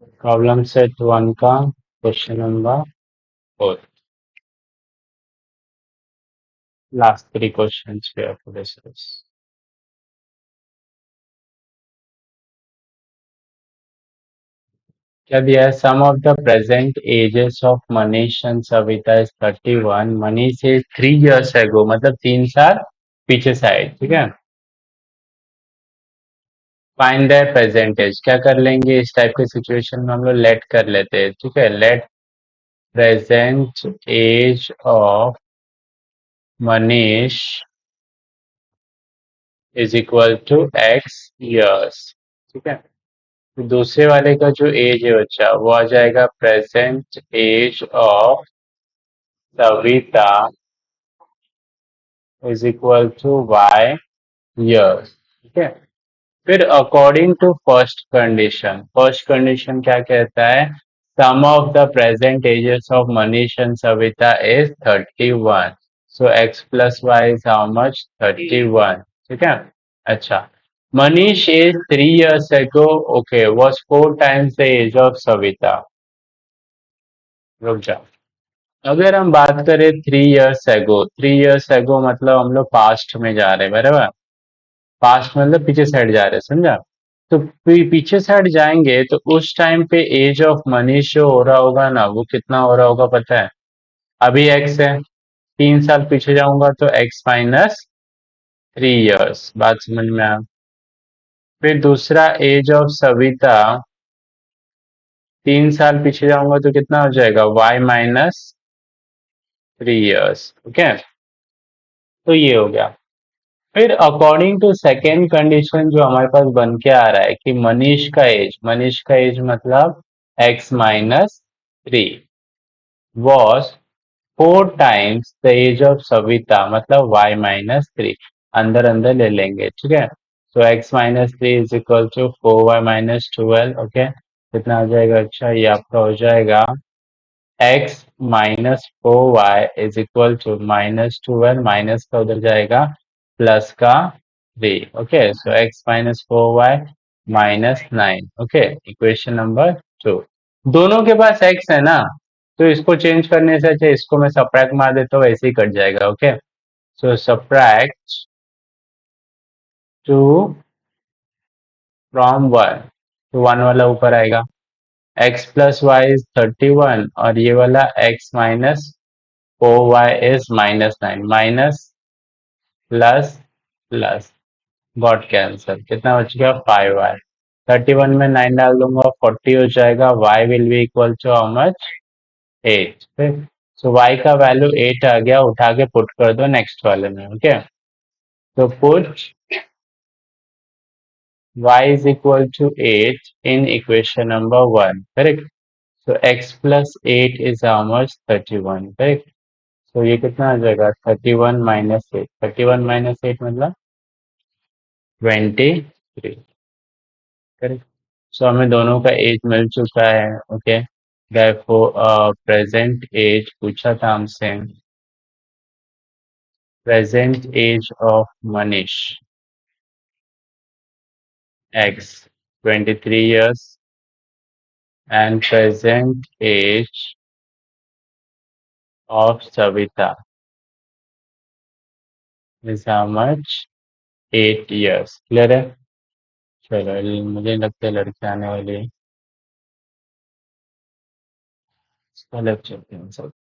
Problem set one का question number 4. Last three questions we have to discuss. क्या दिया है? Sum of the present ages of Manish and Savita is 31. Manish is 3 years ago, मतलब 3 साल पीछे side. ठीक है. Find the present age. क्या कर लेंगे इस टाइप के सिचुएशन में? हम लोग लेट कर लेते हैं. ठीक है. Let present age of Manish is equal to X years. ठीक है. तो दूसरे वाले का जो एज है बच्चा, वो आ जाएगा present age of Savita is equal to Y years. ठीक है. फिर अकॉर्डिंग टू फर्स्ट कंडीशन क्या कहता है? Sum of the present ages of Manish and Savita is 31. So x plus y is how much? 31. ठीक है. अच्छा. Manish is 3 years ago, okay, was 4 times the age of Savita. रुक जा. अगर हम बात करें 3 years ago मतलब हम लोग पास्ट में जा रहे हैं, बराबर. पास्ट मतलब पीछे साइड जा रहे हैं, समझा? तो पीछे साइड जाएंगे तो उस टाइम पे एज ऑफ मनीष जो हो रहा होगा ना, वो कितना हो रहा होगा पता है? अभी एक्स है. 3 साल पीछे जाऊंगा तो एक्स माइनस 3 years. बात समझ में आया? फिर दूसरा एज ऑफ सविता, 3 साल पीछे जाऊंगा तो कितना हो जाएगा? Y minus 3 years. ओके. तो ये हो गया. फिर अकॉर्डिंग टू सेकेंड कंडीशन जो हमारे पास बन के आ रहा है कि मनीष का एज मतलब X minus 3 was 4 times the age of Savita मतलब वाई माइनस 3. अंदर अंदर ले लेंगे. ठीक है. So x minus 3 is equal to 4y-12. Okay. कितना हो जाएगा? अच्छा, ये आपका हो जाएगा x minus 4y is equal to -12. Minus का उधर जाएगा, प्लस का 3. Okay. So x minus 4y -9. Okay. Equation number 2. दोनों के पास एक्स है ना, तो इसको चेंज करने से अच्छा इसको मैं सब्ट्रैक्ट मार देता हूँ, ऐसे ही कट जाएगा. ओके. सो सब्ट्रैक्ट 2 फ्रॉम 1, तो 1 वाला ऊपर आएगा. एक्स प्लस वाई इज 31 और ये वाला x minus 4y is -9. Minus plus plus got cancel. कितना बच गया? 5y. 31 में 9 डाल दूंगा, 40 हो जाएगा. y will be equal to how much? 8. So y का वैल्यू 8 आ गया. उठा के पुट कर दो नेक्स्ट वाले में. ओके. तो put y is equal to 8 in equation number 1. Correct. So x plus 8 is how much? 31. Correct. तो ये कितना आ जाएगा? 31 - 8. 31 - 8 मतलब 23. करेक्ट. सो हमें दोनों का एज मिल चुका है. ओके. देयरफॉर प्रेजेंट एज पूछा था हमसे. Present age of Manish X 23 years and present age of Savita is how much? 8 years. Clear है? चलो, मुझे लगता है लड़के आने वाली है. चलो चलते हैं सब.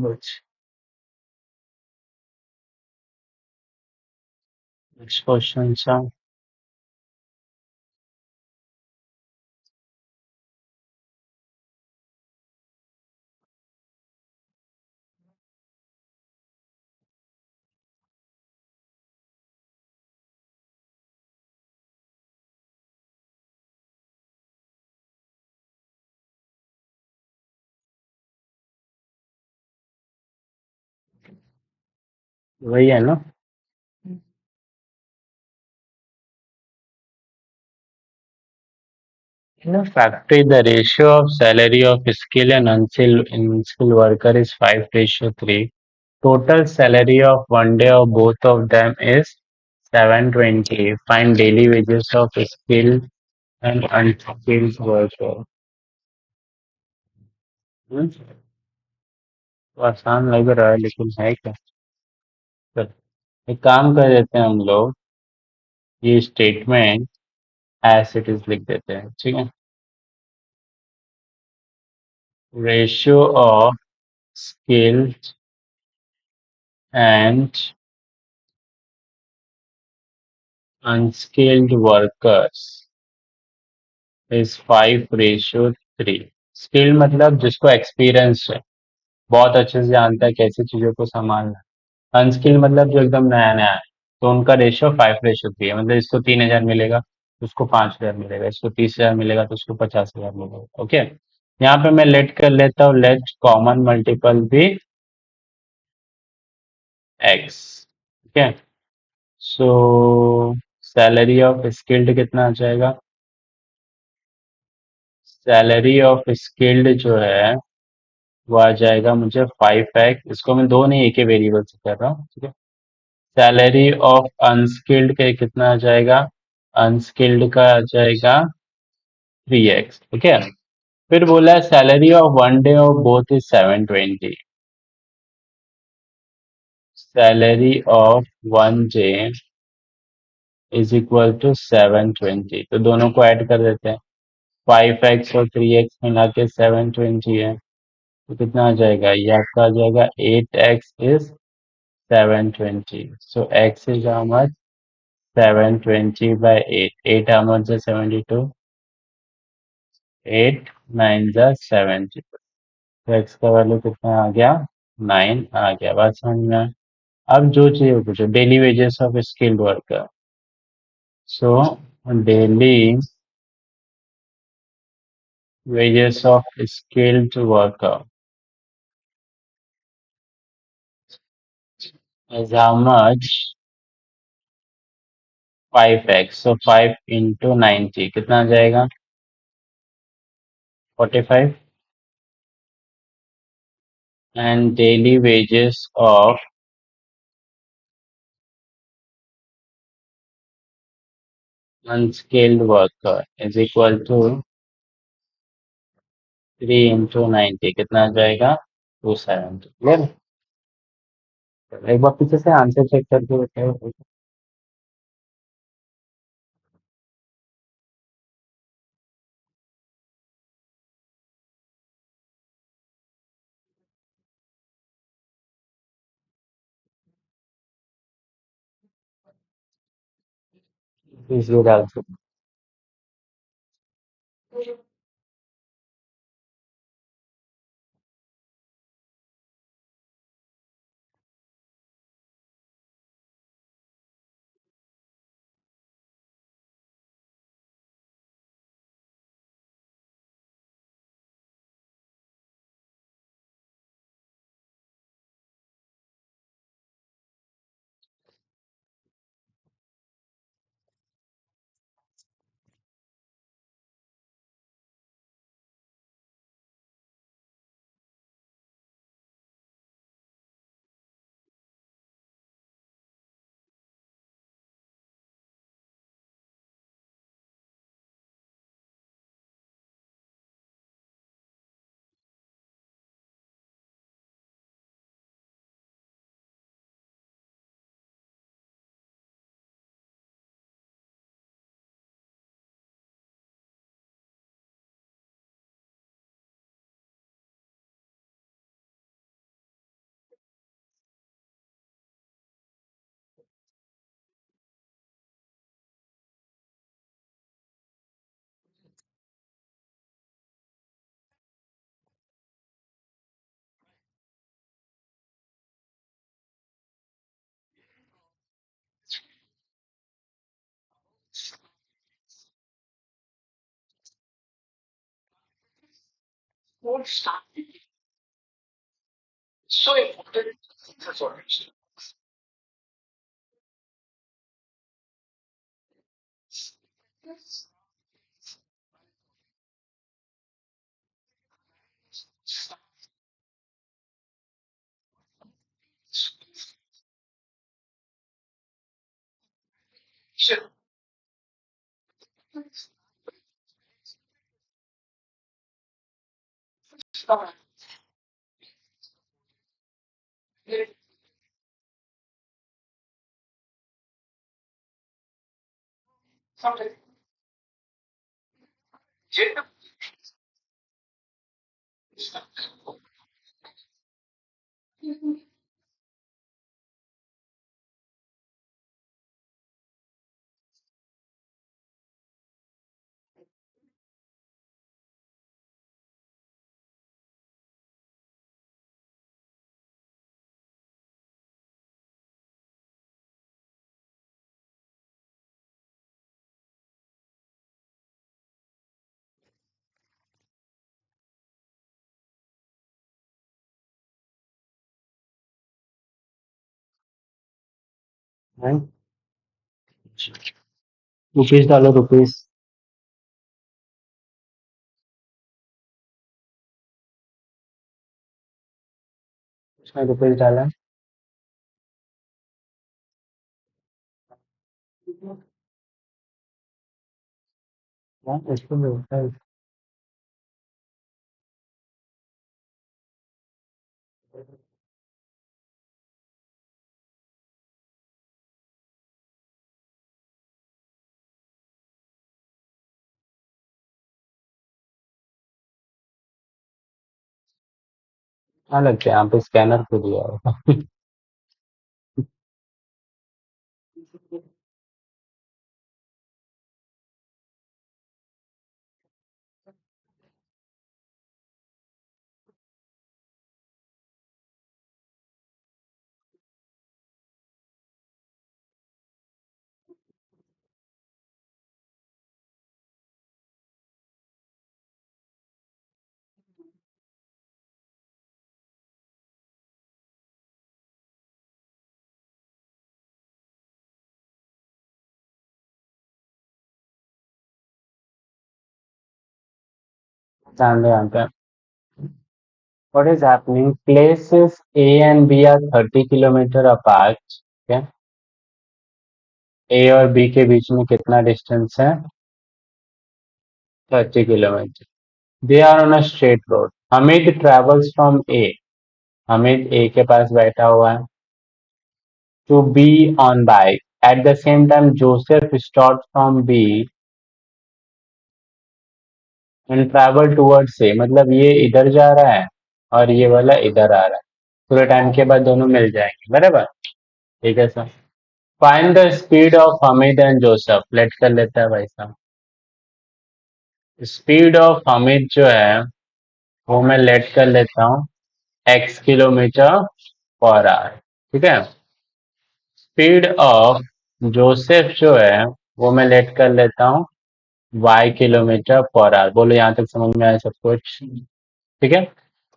कुछ नेक्स्ट क्वेश्चन सा वही है ना. In a factory, the ratio of salary of skilled and unskilled worker is 5:3. Total salary of one day of both of them is 720. Find daily wages of skilled and unskilled worker. हम्म, तो आसान लग रहा है लेकिन है क्या. चल, एक काम कर देते हैं हम लोग. ये स्टेटमेंट एज इट इज लिख देते हैं, ठीक है. Ratio of skilled and unskilled workers is 5:3. Skilled मतलब जिसको एक्सपीरियंस है, बहुत अच्छे से जानता है कैसी चीजों को संभालना. अनस्किल्ड मतलब जो एकदम नया नया है, तो उनका रेशियो 5:3 है. मतलब इसको 3,000 मिलेगा, उसको 5,000 मिलेगा, इसको 30,000 मिलेगा तो उसको 50,000 मिलेगा. ओके. यहाँ पे मैं लेट कर लेता हूँ. लेट कॉमन मल्टीपल भी एक्स. ठीक है. सो सैलरी ऑफ स्किल्ड कितना आ जाएगा. सैलरी ऑफ स्किल्ड जो है वो आ जाएगा मुझे 5x. इसको मैं दो नहीं एक ही वेरिएबल से कर रहा हूँ, ठीक है. सैलरी ऑफ अनस्किल्ड के कितना आ जाएगा. अनस्किल्ड का आ जाएगा 3x. ठीक है. फिर बोला है salary of one day of both is 720. Salary of one day is equal to 720. तो दोनों को ऐड कर देते हैं. 5x और 3x मिला के 720 है. तो कितना आ जाएगा. ये आपका आ जाएगा 8x is 720. So x is how much. 720 by 8. 8 how much is 72. 8 9 is 70. तो x का वैल्यू कितना आ गया. 9 आ गया. बात समझ में आया? अब जो चाहिए वो पूछो. Daily wages of skilled worker. So daily wages of skilled worker is how much. 5x. So 5 into 90 कितना आ जाएगा. 45. And daily wages of unskilled worker is equal to 3 into 90 कितना आ जाएगा. 270. क्लियर. एक बार पीछे से आंसर चेक करके बताओ. इसलिए डाल सकते. रुपीस डालो रुपीस। उसमें रुपीस डाला। हाँ, इसको मिलता है। हाँ लगता है यहाँ पे स्कैनर को दिया होगा। ध्यान दो यहाँ पे। What is happening? Places A and B are 30 kilometre apart. Okay? A और B के बीच में कितना डिस्टेंस है? 30 kilometre. They are on a straight road. Hamid travels from A. Hamid A के पास बैठा हुआ है to B on bike. At the same time, Joseph starts from B and travel towards A. मतलब ये इधर जा रहा है और ये वाला इधर आ रहा है। थोड़े टाइम के बाद दोनों मिल जाएंगे, बराबर। ठीक है sir. Find the speed of Hamid and Joseph. Let कर लेता है भाई साहब। स्पीड ऑफ हमीद जो है वो मैं लेट कर लेता हूँ x किलोमीटर पर आवर। ठीक है। स्पीड ऑफ जोसेफ जो है वो मैं लेट कर लेता हूँ y किलोमीटर पर आवर। बोलो यहाँ तक समझ में आया सब कुछ? ठीक है।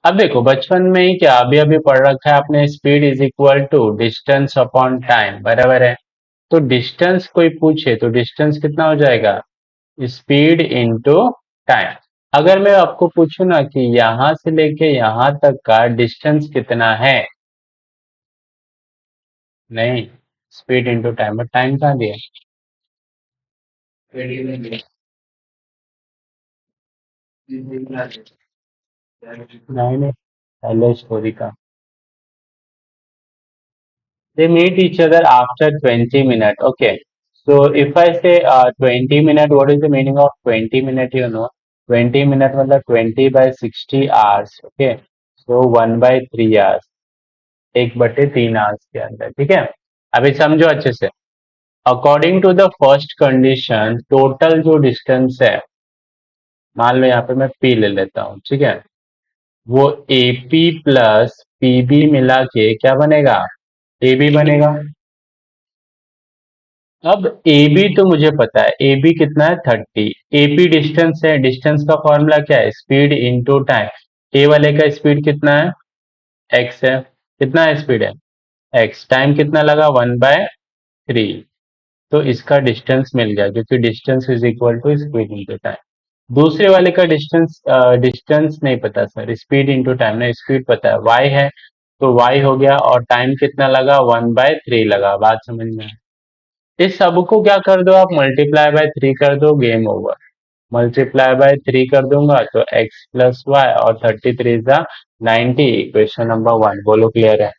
अब देखो बचपन में ही क्या अभी अभी पढ़ रखा है आपने, speed is equal to distance upon time, बराबर है। तो डिस्टेंस कोई पूछे तो डिस्टेंस कितना हो जाएगा? Speed into time. अगर मैं आपको पूछूं ना कि यहां से लेके यहां तक का डिस्टेंस कितना है, नहीं, speed into time. But time कहाँ दिया? नहीं नहीं, पहले स्टोरी का। They meet each other after 20 minutes. Okay. So if I say 20 minute, what is the meaning of 20 minute? 20 minute मतलब 20 by 60 hours. Okay. So 1 by 3 hours. 1/3 hours के अंदर। ठीक है। अभी समझो अच्छे से। According to the first condition, total जो डिस्टेंस है, मान लो यहाँ पे मैं P ले लेता हूँ। ठीक है। वो AP प्लस PB मिला के क्या बनेगा? AB बनेगा। अब ए बी तो मुझे पता है, ए बी कितना है? 30। एपी डिस्टेंस है, डिस्टेंस का फॉर्मूला क्या है? Speed into time. ए वाले का स्पीड कितना है, एक्स है, कितना स्पीड है, एक्स, टाइम कितना लगा, 1/3। तो इसका डिस्टेंस मिल गया, क्योंकि distance is equal to speed into time. दूसरे वाले का डिस्टेंस डिस्टेंस नहीं पता सर, स्पीड इंटू टाइम ना, स्पीड पता है y है, तो y हो गया, और टाइम कितना लगा, 1/3 लगा। बात समझ में आया? इस सब को क्या कर दो आप, मल्टीप्लाई बाय 3 कर दो, गेम ओवर। मल्टीप्लाई बाय 3 कर दूंगा तो x प्लस वाई, और 33 इज द 90। इक्वेशन नंबर 1, बोलो क्लियर है?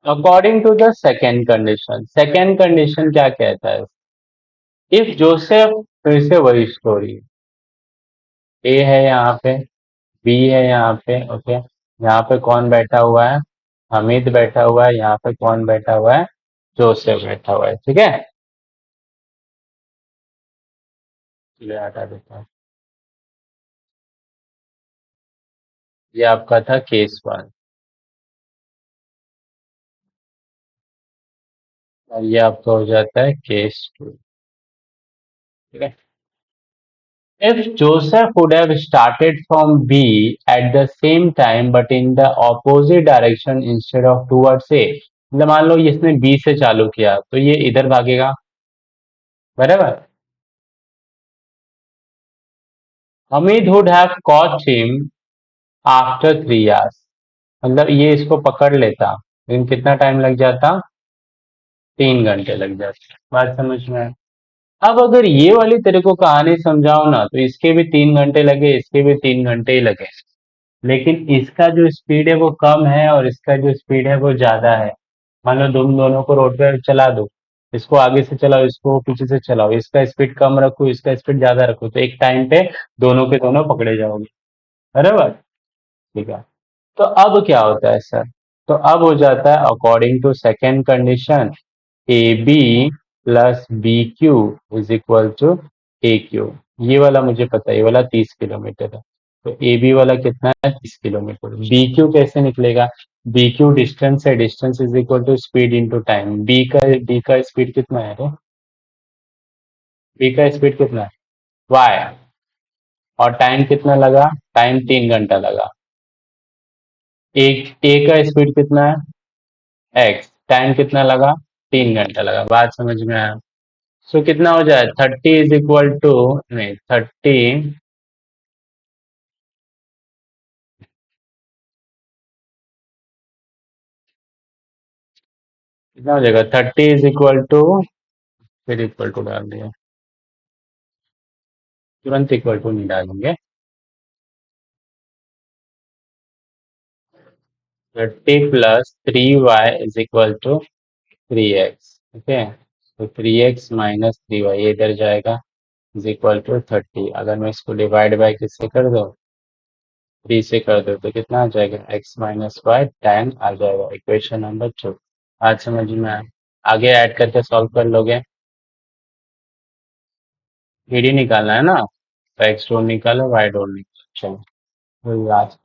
According to the second condition क्या कहता है, इफ जोसेफ, फिर से वही स्टोरी, ए है यहाँ पे, बी है यहाँ पे, ओके, यहाँ पे कौन बैठा हुआ है, हमीद बैठा हुआ है, यहाँ पे कौन बैठा हुआ है, जोसेफ बैठा हुआ है, ठीक है। चलिए हटा देता हूँ। ये आपका था केस 1, और ये आपका हो जाता है केस 2, ठीक है। If Joseph would have started from B at the same time but in the opposite direction instead of towards A, मतलब मान लो इसने B से चालू किया तो ये इधर भागेगा, बराबर। Hamid would have caught him after 3 hours, मतलब ये इसको पकड़ लेता, लेकिन कितना टाइम लग जाता, 3 घंटे लग जाते। बात समझ में आए? अब अगर ये वाली तेरे को कहानी समझाओ ना, तो इसके भी 3 घंटे लगे, इसके भी 3 घंटे ही लगे, लेकिन इसका जो स्पीड है वो कम है, और इसका जो स्पीड है वो ज्यादा है। मान लो तुम दोनों को रोड पे चला दो, इसको आगे से चलाओ, इसको पीछे से चलाओ, इसका स्पीड कम रखो, इसका स्पीड ज्यादा रखो, तो एक टाइम पे दोनों के दोनों पकड़े जाओगे, बराबर, ठीक है। तो अब क्या होता है सर, तो अब हो जाता है according to second condition, A B plus B Q is equal to A Q. ये वाला मुझे पता है, ये वाला 30 किलोमीटर है, तो ए बी वाला कितना है, 30 किलोमीटर। बी क्यू कैसे निकलेगा, बी क्यू डिस्टेंस है, distance is equal to speed into time. B का स्पीड कितना है रे, बी का स्पीड कितना है, वाई, और टाइम कितना लगा, टाइम 3 घंटा लगा। एक ए का स्पीड कितना है, एक्स, टाइम कितना लगा, 3 घंटा लगा। बात समझ में आया? सो कितना हो जाए, 30 इज इक्वल टू, नहीं 30, कितना हो जाएगा, 30 इज इक्वल टू, फिर इक्वल टू डाल दिया, तुरंत इक्वल टू नहीं डालेंगे। 30 + 3y is equal to 3x, ठीक है। तो 3x माइनस 3y ये इधर जाएगा, इज इक्वल टू 30। अगर मैं इसको डिवाइड बाय किससे कर दो, 3 से कर दो, तो कितना आ जाएगा, x माइनस वाई 10 आ जाएगा। इक्वेशन नंबर 2, आज समझ में आया? आगे ऐड करके सॉल्व कर लोगे, डी निकालना है ना, तो एक्स डोर निकालो, वाई डोर निकालो, चलो वही आज